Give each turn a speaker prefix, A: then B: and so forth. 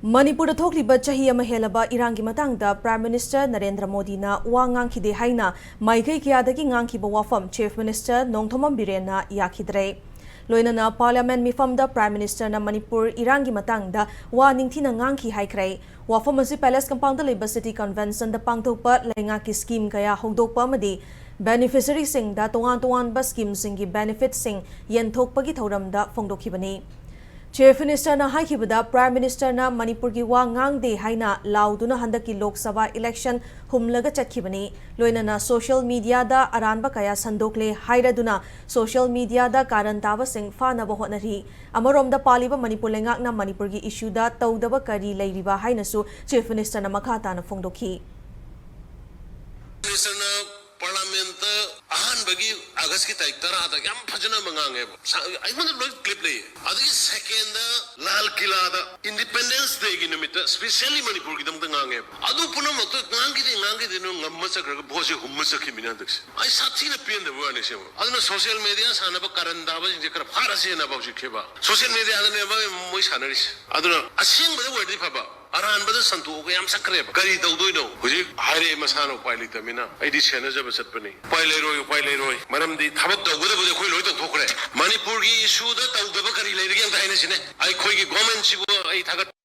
A: Manipur thokliba chahi ama helaba irangi matangda Prime Minister Narendra Modi na wa ngangkhide haina maikai kiyadagi ngangkhiba wafam Chief Minister Nongthomam Biren na yakidre loinana Parliament mifamda Prime Minister na Manipur irangi matangda wa ningthina ngangkhi haikrai wafam asi Palace Compound leba City Convention da pangthokpa lenga ki scheme kaya hongdokpa amadi beneficiary sing da tongan ba scheme singi benefit sing yenthokpagi thoramda phongdokhibani Chief Minister na haikibada Prime Minister na Manipur ki wa ngangde haina lauduna handaki Lok Sabha election humlaga chakhibani loinana social media da aranba kaya sandokle hairaduna social media da karan taba sing fana ba honari amaromda paliba Manipur lengak na Manipur ki issue da tawdaba kari leiriba hainasu Chief Minister na makhata na phongdokhi
B: Minister na Parliament ahan bagi August ki tarik tara ta yam phajana mangange ai mon lo clip le adi second Lal Kila da Independence Day ki nimita specially Manipur ki dam ngange adu punam to ngangi de no ngamma sakra bose humma sakhi minan dakse ai sathi na pien de wa ne se adu social media sana ba karan da ba je kar phara se na ba ji kheba social media ne ba moi sanaris adu asing ba word di phaba aran bada santu ko yam sakre kari daudoi no huji haire masano paili tamina aidi chena jab satpani paile roi maram di thabak dawgada bode khoi loi to thokre Manipur gi issue da tawdaba kari leiri yang taina sine ai khoi gi government sibu ai thagat